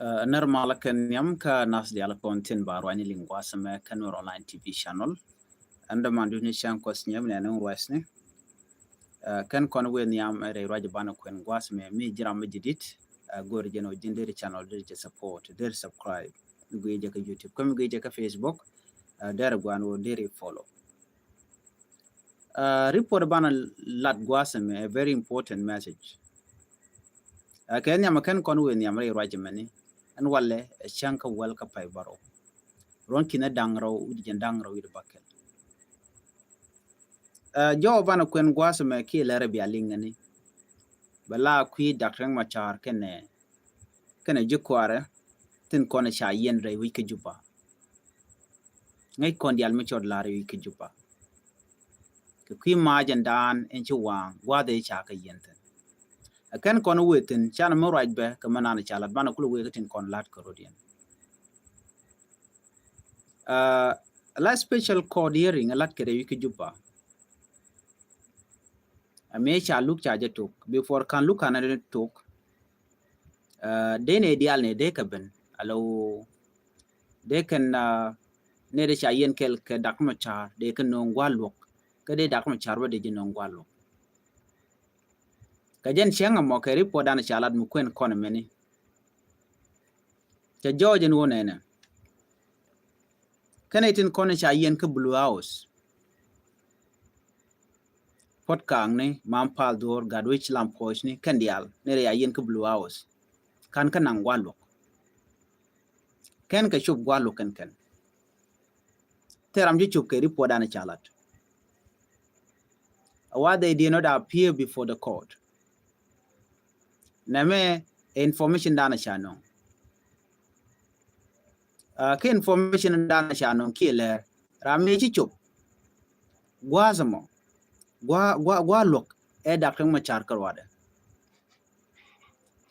Normal kan yam ka nas di ala kontin barwani lingwa sama kan online TV channel. Anda mandu ni shan kos nyam ne nan wasne. Kan kon wen yam re raja bana kwen gwas me mi jira majidit gor jeno jindiri channel dir support dir subscribe go je ka YouTube kom go je ka Facebook der gwan wo dir follow. Report bana lat gwas me a very important message. Kan yam kan kon wen yam re raja mani an walle shanka welka pay baro ron kina dangro udi dangro wi bakel jo bana kwen gwas me ki lere bi alingani bala kui dakrang machar kene jukware tin kona cha yen re wi ke juba ngai kon dial mi chod lare wi ke juba ke kui ma jandan en chi wang wa de cha ka yenten kan kon wetin chana mo right be ka manana cha lat bana kulu we tin kon lat ko rodien la special code hearing alat kere wi ke juba me cha look cha jetok before kan look another talk de ne dial ne de ka ben alo de kan ne de cha yen kel ke dak ma char de kan no ngwalok ke de dak ma char wa de no ngwalok ka jen chenga mo ke report dan cha lat mu kwen kon meni cha jojen wona ne kanetin kon cha yen ke blue house pot kang ne mampal dor gadwich lampoch ni kandial ne ya yen ke blue house kan nang walok ken ka chup walok ken teram ji chup ke report dan cha lat why they did not appear before the court name information dana cha no ke information dana cha no ki le rami ji chup gwazamo gwa lok e dakrang machar karwada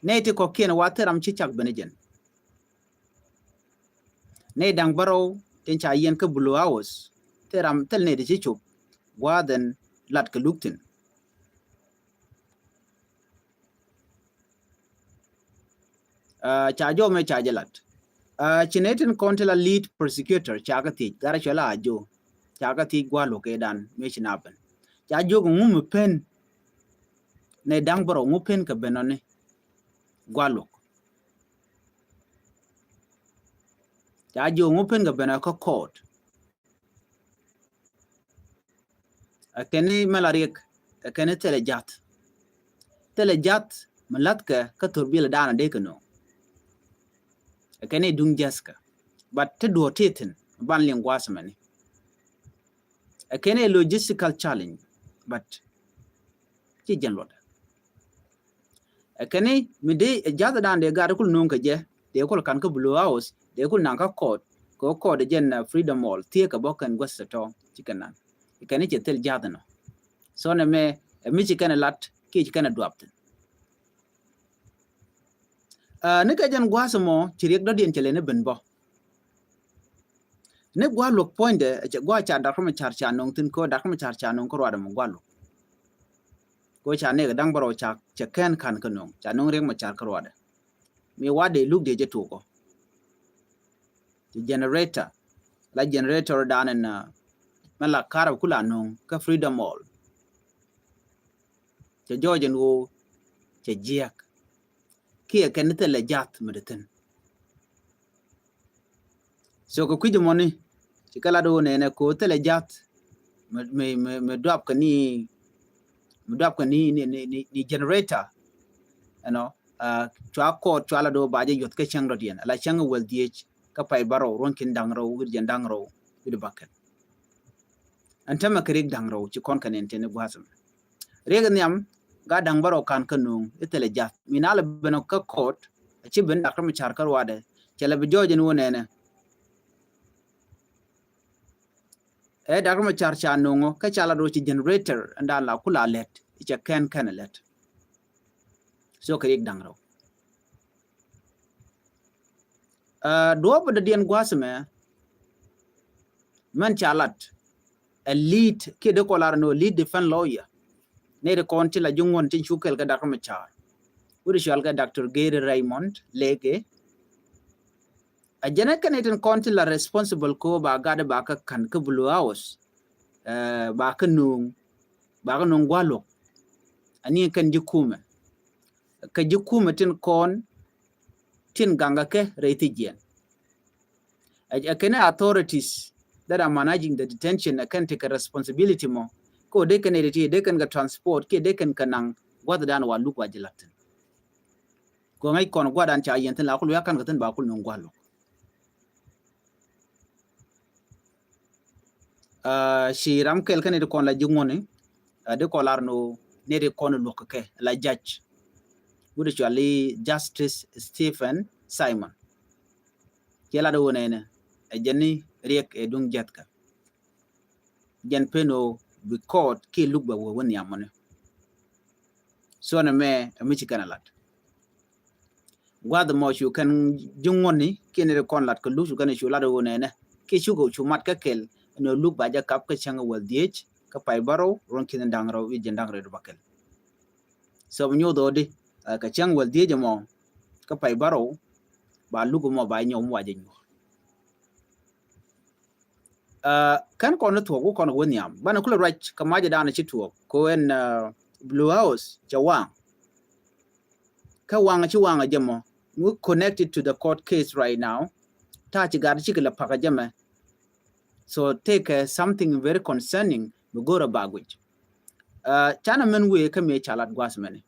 neti ko kien wateram chi chak benejen ne dang baro tin cha yen ke blue house teram tel ne di chup gwa den lat ke luktin cha jo me cha jelat chinetin kontela lead prosecutor cha ka ti gara chola ajo cha ka ti gwa loke dan me chinaben cha jo ngum pen ne dang baro ngupen ka benone gwa lok cha jo ngupen ka bena ko court akeni malariek akeni telejat malatka ka turbil dana de kano akeni dung jaska but te do titin ban lingwas mani akeni logistical challenge but ci janlota akeni mide jada dan de gar kul non ka je de kul kan ka blue house de kul nan ka court ko code jen freedom mall tie ka bokan gwasato cikanan akeni ci tel jada no so na me mi ci kana lat ki kana duapte ne ka jan gwasamo chiriek do dien chele ne benbo ne gwa lok point de gwa cha da kuma char cha nong tin ko da kuma char cha nong ko wada mo gwa lok ko cha ne dang baro cha ken kan kanong cha nong reng ma char ko wada mi wade look de je to ko the generator dan na mala kara kula nong ka freedom mall cha jojen wo cha jiak kia ken tele jat medeten so ko kujo moni cikala do ne ko tele jat me drop ka ni generator you know chwa ko chwala do baje yot ke chang rodien ala chang wel die ka pay baro ron kin dangro wir jen dangro wir bakel antama kerik dangro ci kon kanen tene gwasam rega nyam ga dang baro kan kanung itele jat minala beno ka court ci ben akram char karwade cele be jojen wonene e dakma char cha nongo ka chala do ci generator anda la kula let ci ken let so kerik dangro do de dien gwasame man chalat a lead ke de kolar no lead defense lawyer ne de konti la jungon tin chukel ka dakma char uri shal ka Dr. Gary Raymond lege a jana kan iten konti la responsible ko ba gada ba ka kan ka blue house ba ka nung gwalo ani kan jikume ka jikume tin kon tin ganga ke reiti jen a kan authorities that are managing the detention can take a responsibility mo ko de kan editi de kan ga transport ke de kan kanang wada dan wa luk wa jilatin ko ngai kon gwadan cha yen tin la kulu yakan ga tin ba kulu nung gwalo shi ramkel kan de kon la jingone de kolar no ne de kon lokake la judge wudu chali Justice Stephen Simon kela do wonene e jeni riek e dung jatka jen peno bi court ki lugba wo woni amone so na me michi kanalat gwad mo shu kan jungoni kene kon lat ko lusu kan shu la do wonene ki shugo chu mat ka kel no lugba ja kap ka changa wal diech ka pay baro ron kin dangro wi jendang re do bakel so nyo do di ka chang wal diech mo ka pay baro ba lugu mo ba nyom waje nyo kan kono to ko kono woniam bana kula right kamaje dana chituo ko en blue house jawang ka wanga chi wanga jamo we connected to the court case right now ta chi gar chi kala paka jama so take something very concerning we go bagwich chana men we ka me chalat gwasmene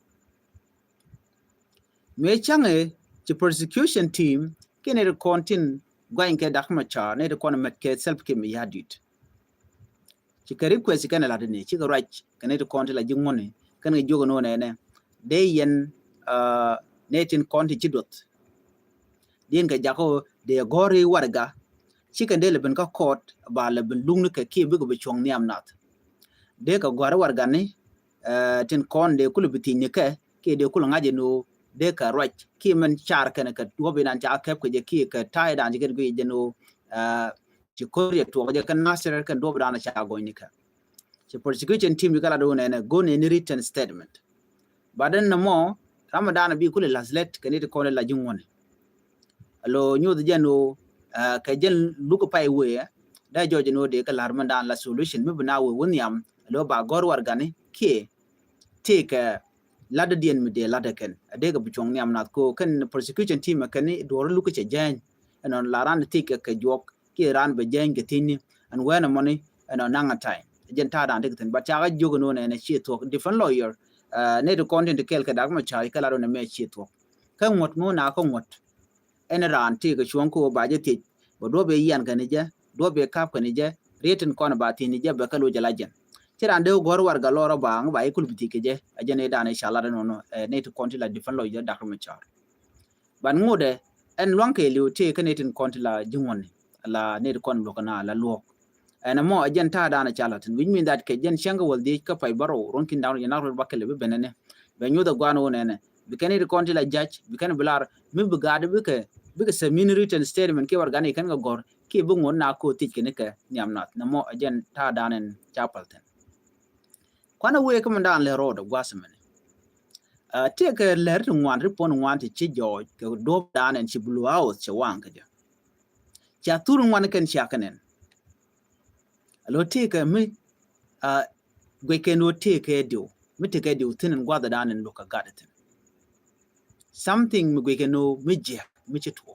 me change the prosecution team kene de kontin going ke dakma cha ne de kona met ke self ke mi yadit ci ka request kana la ne ci ga right kana de konti la jingone kana jogo no ne de yen netin konti ci dot den ga jako de gori warga ci kan de le ben ka court ba le ben lungnu ke ki bi go be chong niam nat de ka gori warga ne tin kon de kulu biti ne ke de kulu ngaje no de ka right ki man char kana ka do be nan ta kep ko je ki ka tai dan je go je no ci koriya to je kan nasir kan do bana cha go ni ka ci prosecution team kala do ne go ne written statement badan na mo ramadan bi kula laslet kan ite ko la jingone alo nyu de jeno ka jen luko pay we da joje no de ka ramadan la solution mi bana we woniam lo ba gor war gane ki take lada dien mi de lada ken adega buchong niam nat ko kan prosecution team kan ni do luko che jan anon laran take ka jok ki ran be jan ke tini and when money anon nanga time jen ta dan de ten ba cha ga jogo no ne chi to different lawyer ne de content kel ka dag ma cha ka la do ne me chi to kan ngot mo na ko ngot en ran ti ga chuon ko ba je ti bo do be yan kan je do be kap kan je reten kon ba ti ni je be ka lo jala jen tiran de gor war ga loro ba ba ikul biti ke je ajene dan inshallah no ne to content la different lawyer dag ma cha ban ngode en long ke liu ti kan netin content la jingone la ne kon lo kana la lo and mo ajen ta dana chalatin which mean that ke jen shanga wal de ka pay baro ronkin down yana ro bakale be benene be nyoda gwano nene be kan ri konti la judge be kan bilar mi be gade be ke semi written statement ke war gane kan ga gor ke bu ngon na ko tik ne ka nyamnat na mo ajen ta danen chapalten kwana we ko mandan le rodo gwasmene te ke ler ngwan ripon ngwan ti chi jo ke do danen chi blue house che wanga ja cha turu ngwan kan chakanen alo take me gwe ke no take do me take do tin gwada danen loka gadatin something me gwe ke no me je me chito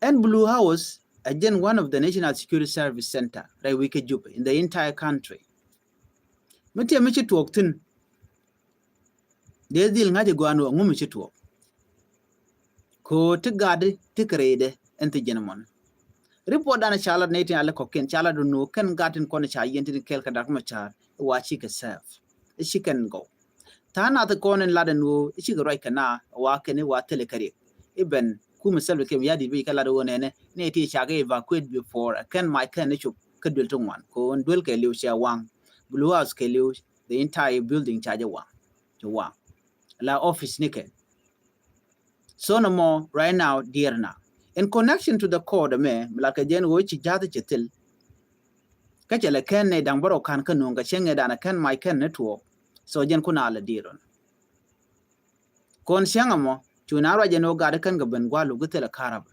and blue house again one of the national security service center right we ke jupe in the entire country me te me chito tin de dil ngaje gwano ngum chito ko te gade te krede ente jenamon report dana chala neti ala koken chala do no kan gatin kono cha yenti kel ka dak ma cha wachi ka serve she can go tana the kono lada no she go right kana wa kene wa tele kare even kuma selbe kem yadi bi kala do ne ne ti cha ga evacuate before kan my kan chu kadul to wan ko ndul ke liu sha wang blue house ke liu the entire building charge wa la office nike so no more right now dear na in connection to the code me like jen wo chi jada chetil ka chele ken ne dang baro kan kanu ga chenge dana kan my ken network so jen kuna la diron kon shanga mo chunara jeno gade kan ga ben gwalu gutela karab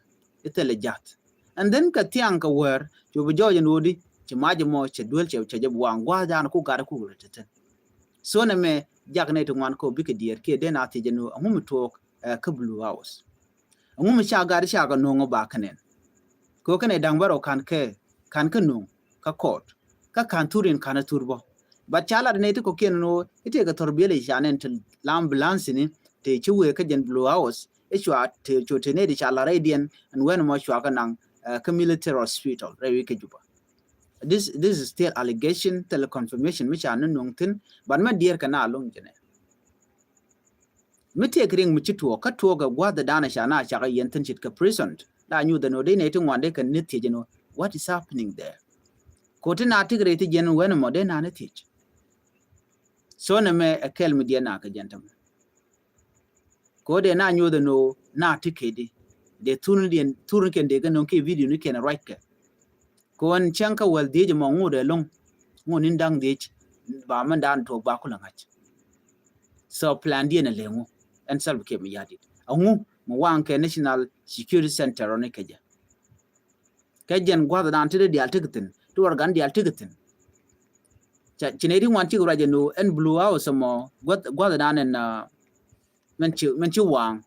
itele jat and then ka tiang ka wer chu bu joje nodi chi maje mo che dwel che che wang gwa dan ku gade ku ruteten so na me jagne to man ko bike dier ke den ati jeno ngum tok ka blue house ngum sha gade sha ga nongo ba kanen ko kane dangbaro kan ka nong ka kot ka kan turin kana turbo but chala ne to ko ken no ite ga torbele janen til l'ambulance ni te chiwe ka jen blue house e chwa te chote ne di chala radian and when mo chwa ka nang ka military hospital rewi ke juba this is still allegation tele confirmation mi chan nong tin but ma dier kana long jene mi te kring mi chituo ka tuo ga gwa da dana shana cha ga yentin chit ka prison da nyu da no de ne to wande kan nit je no what is happening there ko tin atigre ti jen when mo de na ne teach so na me akel mi dia na ka jentam ko de na nyu da no na tikedi de turun ken de ganon ke video ni ken right ke ko an chanka wal de mo ngude long ngonin dang de ba man dan to ba kula ngach so plan dia na lengo en sal ke mi yadi angu mo wan ke national security center on ke ja ke jen gwa da antide di altigitin to organ di altigitin cha chinedi wan ti gura no en blue house mo gwa da nan men chi wang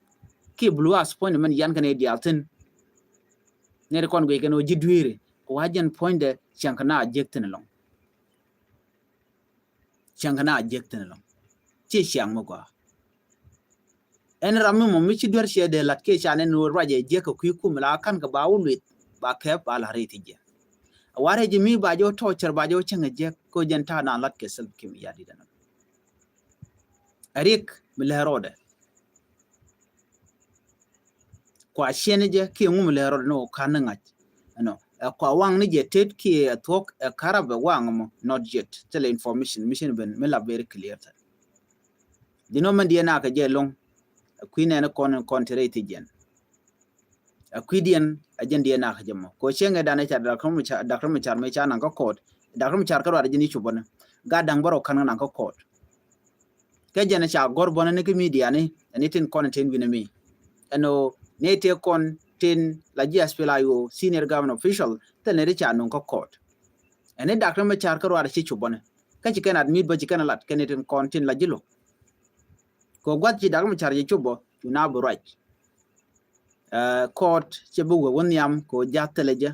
ki blue house point man yan kan di altin ne kon go ke no jidwire ko wajen point de chankana ajektin long chi siang mo gwa en ramu mo mi chi dwar she de lat ke chane no raje je ko ku mala kan ga ba wulit ba ke ba la reti je ware ji mi ba jo torture ba jo changa je ko jenta na lat ke sel kim yadi dana arik milerode kwa shene je ki ngum lerode no kananga no kwa wang ni je tet ki talk karabe wang mo not yet tele information mission ben me la very clear ta dino man dia na ka je long queen en contrate gen quidian ajen dia na ka jemo ko chenga dana cha dakram char me cha nan ka code dakram char ka wada jini chubona ga dang baro kan nan ka code ke jena cha gor bona ne ki media ni anything content win me eno ne te content la ji aspela yo senior government official tel ne cha non ka code ene dakram char ka wada chi chubona ka chi kan admit ba chi kan lat ken ten content la jilo ko gwat chi dakram char ye chubo na bu right court chebugo wonyam ko jateleje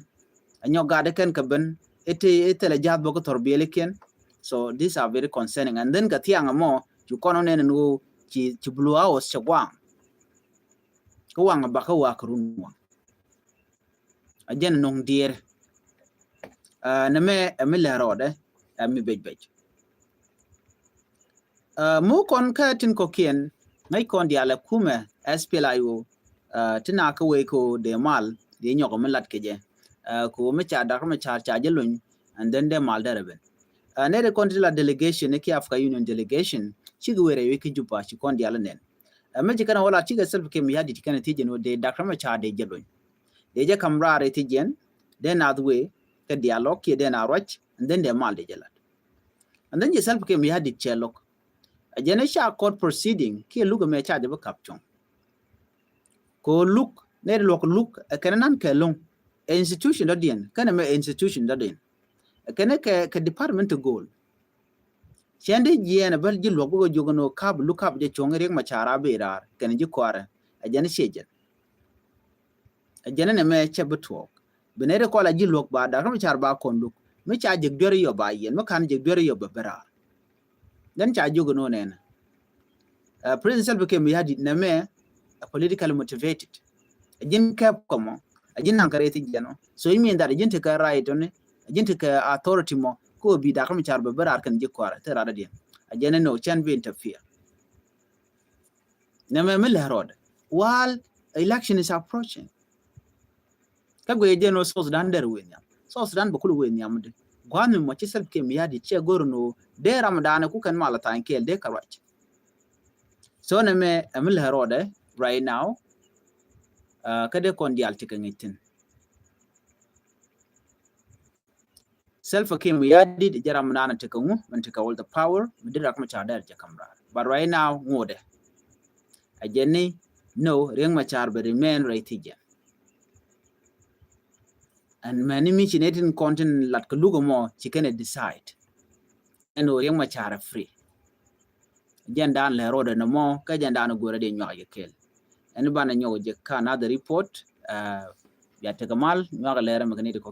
anyo gade ken kaben etele jat boko torbele ken so these are very concerning and then katianga mo ju kono ne no chi blue house chwang ko wanga ba ko wa krunwa ajen nong dier na me le rode mi bej mo kon ka tin ko ken ngai kon diala kume SPLIO tina ka we ko de mal de nyoko melat keje ko me cha da ko cha jelun and then de mal dereben ne de kontila delegation ne ki Africa Union delegation chigi were we ki jupa chi kon diala nen me jikana wala chiga self ke mi yadi tikana tije no de da ko cha de jelun de je kamra re tijen de na we ke dialogue ke de na roch and then de mal de jelat and then je self ke mi yadi chelok ajene sha court proceeding ki lugo me cha de ba kapchong ko look ne look kenan ke long institution dodien kana me institution dodien kana ke department goal chende jiena bal ji logo jogono kab look up je chongere ma chara berar kana ji kwara ajana shejen ajana ne me chebto benere ko la ji lok ba da kam char ba kondu me cha je dore yo ba yen me kan je dore yo berar dan cha jogono nena president became yadi ne me politically motivated ajin kap komo ajin hankareti jeno so it mean that ajin take a right on ajin take authority mo ko bi da kam char be berar kan jikwara te rada dia ajene no chan be interfere na me le road while election is approaching kago jeno so Sudan der wenya so Sudan be kulu wenya mde gwanu mo ci self kem yadi che gorno de ramadan ku kan mala tan kel de karwach so na me le road right now kade kon dial tikangitin self kem yadi jaram nana tikangu man tikawol the power midira kuma cha der jakamra but right now ngode ajeni No, Riek Machar will remain right here. And many missionating content like Lugomo, she can decide. And Riek Machar free. Jandan le road no more, Kajandan go ready in your kill. Anybody know you can another report, Yatakamal, Nagalera Magnetic.